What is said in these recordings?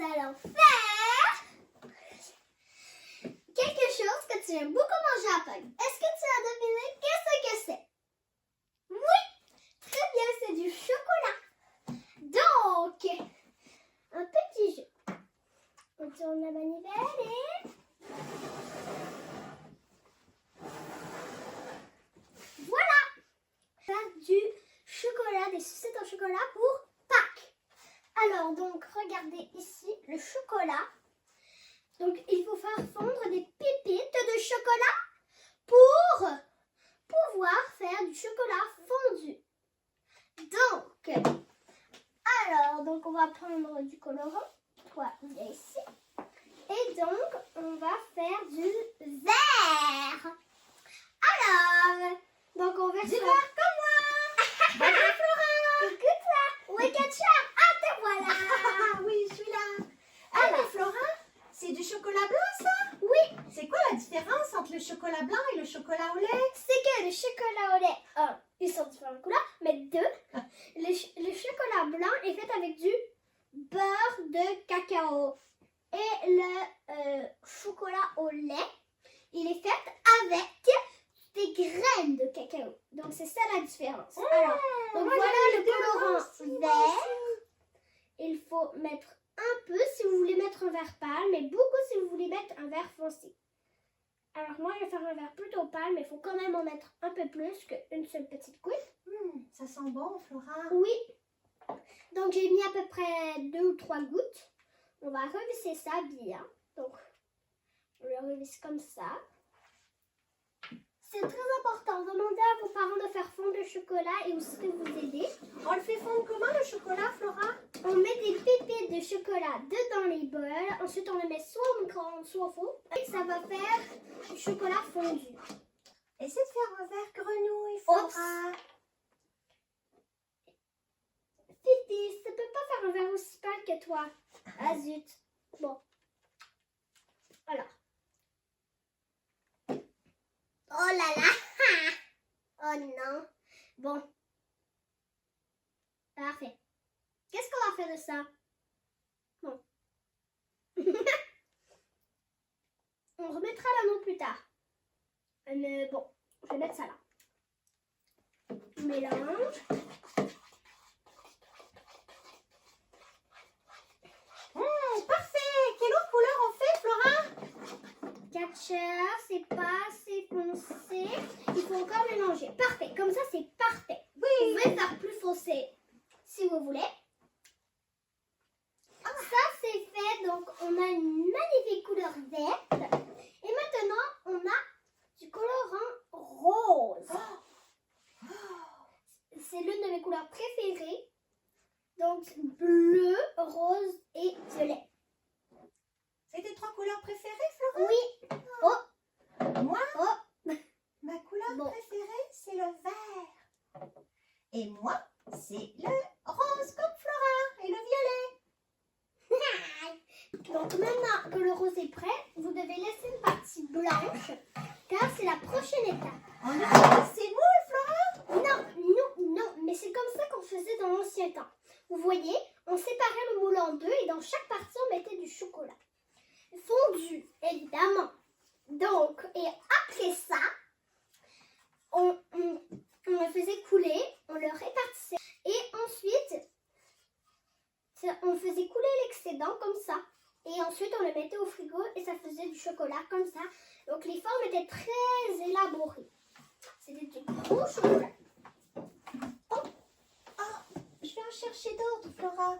nous allons faire quelque chose que tu aimes beaucoup manger à Pâques. Est-ce que tu as deviné qu'est-ce que c'est? Oui, très bien, c'est du chocolat. Donc, un petit jeu. On tourne la manivelle et... Voilà! Faire du chocolat, des sucettes au chocolat pour Pâques. Alors, donc, regardez ici le chocolat. Donc, il faut faire fondre des pépites de chocolat pour pouvoir faire du chocolat fondu. Donc, on va prendre du colorant. Toi, viens ici. Et donc, on va faire du vert. Alors, donc on verse... Du vert comme moi. Bonjour Flora. Coucou toi. Oui, Ketchup. Ah, te voilà. Oui, je suis là. Ah, mais Flora, c'est du chocolat blanc ça? Oui. C'est quoi la différence entre le chocolat blanc et le chocolat au lait? C'est que le chocolat au lait, ils sont différentes couleurs, mais deux, le chocolat blanc est fait avec du beurre de cacao. Et le chocolat au lait, il est fait avec des graines de cacao. Donc, c'est ça la différence. Alors, donc voilà le colorant vert. Il faut mettre un peu si vous voulez mettre un vert pâle, mais beaucoup si vous voulez mettre un vert foncé. Alors, moi, je vais faire un vert plutôt pâle, mais il faut quand même en mettre un peu plus qu'une seule petite goutte. Ça sent bon, Flora. Oui. Donc, j'ai mis à peu près 2 ou 3 gouttes. On va revisser ça bien. Donc, on le revisse comme ça. C'est très important. Demandez à vos parents de faire fondre le chocolat et aussi de vous aider. On le fait fondre comment le chocolat, Flora? On met des pépites de chocolat dedans les bols. Ensuite, on le met soit au micro-ondes, soit au four. Et ça va faire du chocolat fondu. Essaie de faire un verre grenouille, Flora. Fifi, ça peut pas faire un verre aussi pâle que toi. Ah zut. Bon. Alors. Oh là là. Oh non. Bon. Parfait. Qu'est-ce qu'on va faire de ça? Bon. On remettra l'anneau plus tard. Mais bon, je vais mettre ça là. Mélange. Parfait. Quelle autre couleur on fait, Flora? Ketchup, c'est pas assez foncé. Il faut encore mélanger. Parfait. Comme ça, c'est parfait. Oui. Vous pouvez faire plus foncé si vous voulez. Ça, c'est fait. Donc, on a une magnifique couleur verte. Et maintenant, on a du colorant rose. C'est l'une de mes couleurs préférées. Donc, bleu, rose et violet. C'est tes 3 couleurs préférées, Flora? Oui. Oh. Moi, Oh. ma couleur Bon. préférée, c'est le vert. Et moi, c'est le rose comme Flora et le violet. Donc maintenant que le rose est prêt, vous devez laisser une partie blanche car c'est la prochaine étape. C'est moule, Flora? Non, mais c'est comme ça qu'on faisait dans l'ancien temps. Vous voyez, on séparait le moule en deux et dans chaque partie on mettait du chocolat. Fondu, évidemment. Donc, et après ça, on le faisait couler, on le répartissait et ensuite on faisait couler l'excédent comme ça. Et ensuite, on le mettait au frigo et ça faisait du chocolat comme ça. Donc, les formes étaient très élaborées. C'était du gros chocolat. Je vais en chercher d'autres, Flora.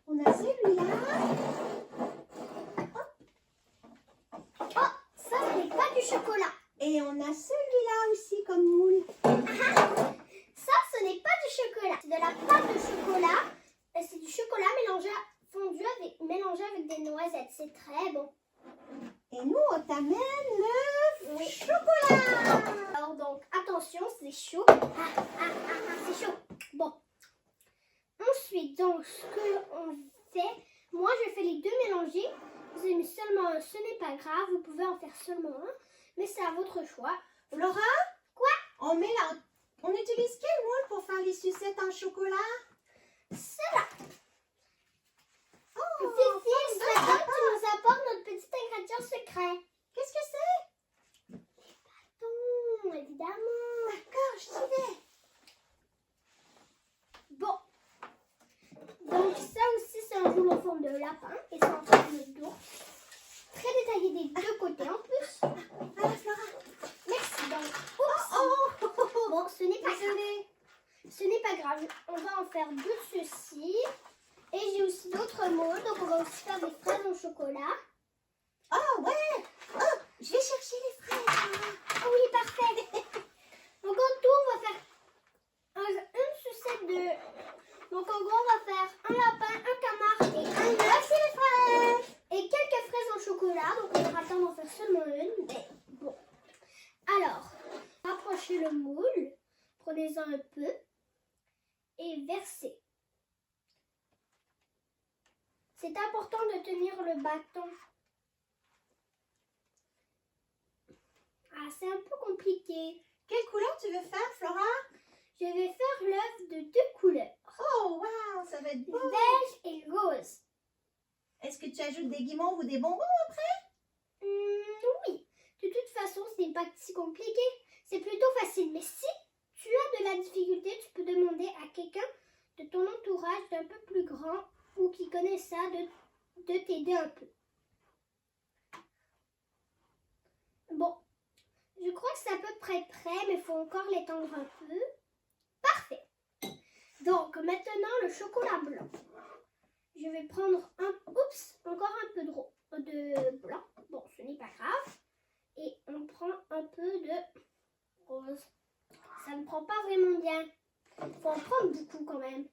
On a celui-là. Oh, ça, ce n'est pas du chocolat. Et on a celui-là aussi comme moule. Ça, ce n'est pas du chocolat. C'est de la pâte de chocolat. C'est du chocolat fondu mélangé avec des noisettes. C'est très bon. Et nous, on t'amène le chocolat. Alors donc, attention, c'est chaud. C'est chaud. Bon. Ensuite, donc, ce qu'on fait, moi, je fais les deux mélangés. Vous avez mis seulement un, ce n'est pas grave. Vous pouvez en faire seulement un, mais c'est à votre choix. Flora? Quoi? On utilise quel moule pour faire les sucettes en chocolat? Cela. Oh, Fifi, ingrédient secret. Qu'est-ce que c'est? Bon, évidemment. D'accord, je t'y vais. Bon. Donc ça aussi, c'est un rouleau en forme de lapin et c'est en forme d'ours. Très détaillé des deux côtés en plus. Voilà, Flora. Merci. Donc, Oh, oh. bon, ce n'est pas grave. Désolée. Ce n'est pas grave. On va en faire deux de ceci. Et j'ai aussi d'autres moules. Donc on va aussi faire des fraises au chocolat. Oh, ouais. Oh, je vais chercher les fraises, Flora. Ah oui, parfait. Donc en tout, on va faire une sucette de... Donc en gros, on va faire un lapin, un canard et un œuf. Voici les fraises. Et quelques fraises au chocolat. Donc on aura le temps d'en faire seulement une. Mais bon. Alors, rapprochez le moule. Prenez-en un peu. Et versez. C'est important de tenir le bâton. Ah, c'est un peu compliqué. Quelle couleur tu veux faire, Flora? Je vais faire l'œuf de deux couleurs. Oh, wow, ça va être beau. Beige et rose. Est-ce que tu ajoutes des guimauves ou des bonbons après? Oui. De toute façon, ce n'est pas si compliqué. C'est plutôt facile. Mais si tu as de la difficulté, tu peux demander à quelqu'un de ton entourage d'un peu plus grand ou qui connaît ça de t'aider un peu. Bon, je crois que c'est à peu près prêt, mais il faut encore l'étendre un peu. Parfait. Donc, maintenant, le chocolat blanc. Je vais prendre encore un peu de blanc. Bon, ce n'est pas grave. Et on prend un peu de rose. Ça ne prend pas vraiment bien. Il faut en prendre beaucoup quand même.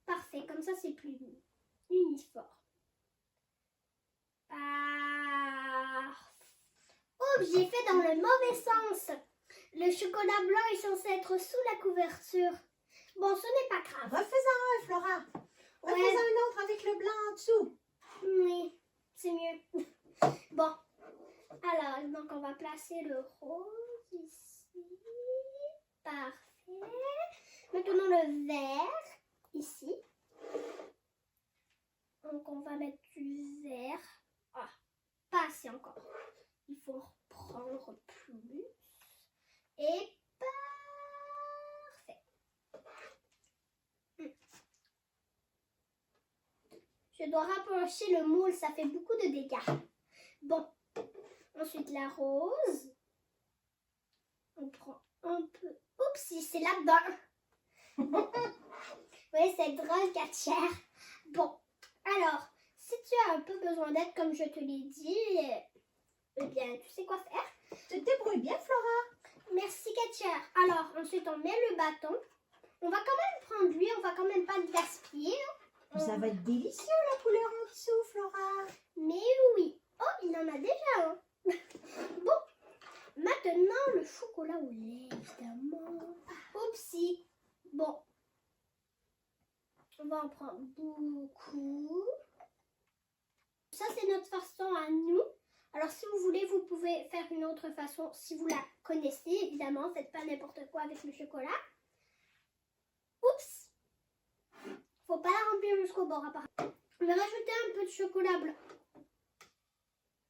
Parfait, comme ça c'est plus uniforme. Oups, j'ai fait dans le mauvais sens. Le chocolat blanc est censé être sous la couverture. Bon, ce n'est pas grave. Refais-en un, Flora. Refais-en un autre avec le blanc en dessous. Oui, c'est mieux. Bon, alors, donc on va placer le rose ici. Parfait. Maintenant le vert ici. Donc on va mettre du vert. Ah, pas assez encore. Il faut reprendre plus. Et parfait. Je dois rapprocher le moule, ça fait beaucoup de dégâts. Bon, ensuite la rose. On prend un peu. Oups, c'est là-dedans. Oui, c'est drôle, Katia. Bon, alors, si tu as un peu besoin d'aide, comme je te l'ai dit, eh bien, tu sais quoi faire. Tu te débrouilles bien, Flora. Merci, Katia. Alors, ensuite, on met le bâton. On va quand même prendre lui, on va quand même pas le gaspiller. Ça va être délicieux, la couleur en dessous, Flora. Mais oui. Oh, il en a déjà un. Bon, maintenant, le chocolat au lait, évidemment. Oupsie. Bon. On va en prendre beaucoup. Ça, c'est notre façon à nous. Alors, si vous voulez, vous pouvez faire une autre façon si vous la connaissez, évidemment. Faites pas n'importe quoi avec le chocolat. Oups! Faut pas la remplir jusqu'au bord, apparemment. On va rajouter un peu de chocolat blanc.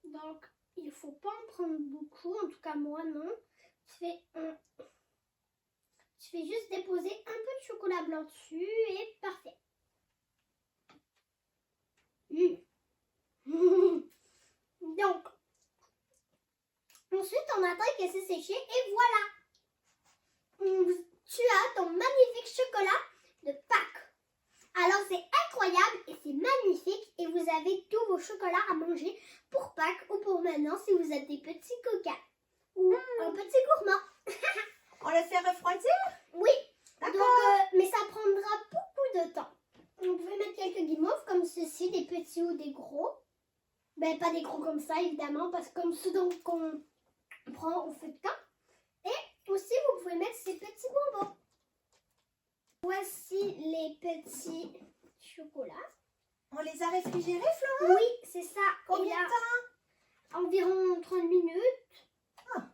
Donc, il faut pas en prendre beaucoup. En tout cas, moi, non. Tu fais juste déposer un peu de chocolat blanc dessus et parfait. Donc, ensuite, on attend que c'est séché et voilà. Tu as ton magnifique chocolat de Pâques. Alors, c'est incroyable et c'est magnifique et vous avez tous vos chocolats à manger pour Pâques ou pour maintenant si vous êtes des petits coquins ou un petit gourmand. On le fait refroidir? Oui. D'accord. Donc, mais ça prendra beaucoup de temps. Vous pouvez mettre quelques guimauves comme ceci, des petits ou des gros. Ben, pas des gros comme ça, évidemment, parce que comme ceux qu'on prend au feu de camp. Et aussi, vous pouvez mettre ces petits bonbons. Voici les petits chocolats. On les a réfrigérés, Flora? Oui, c'est ça. Combien Et de temps? environ 30 minutes. Ah.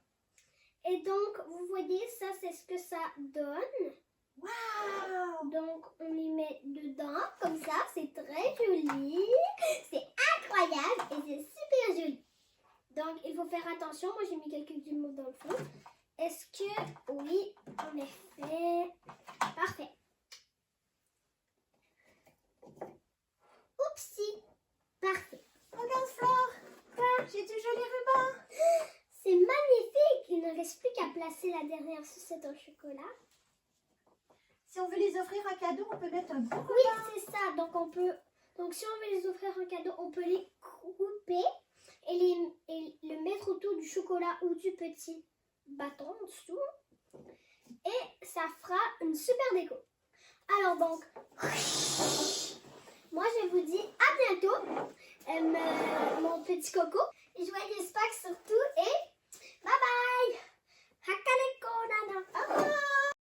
Et donc, vous voyez, ça, c'est ce que ça donne. Waouh! Donc, on les met dedans, comme ça, c'est très joli. C'est incroyable et c'est super joli. Donc, il faut faire attention. Moi, j'ai mis quelques guimauves dans le fond. Est-ce que... Oui, en effet. Parfait. Oupsie. Parfait. Regarde, Flore. Quoi? J'ai du joli ruban. C'est magnifique. Il ne reste plus qu'à placer la dernière sucette au chocolat. Si on veut les offrir en cadeau, on peut mettre un beau ruban. Oui, c'est ça. Donc, donc, si on veut les offrir en cadeau, on peut les couper et le mettre autour du chocolat ou du petit bâton en dessous. Et ça fera une super déco. Alors donc, moi je vous dis à bientôt, mon petit coco. Et joyeux Pâques surtout et bye bye!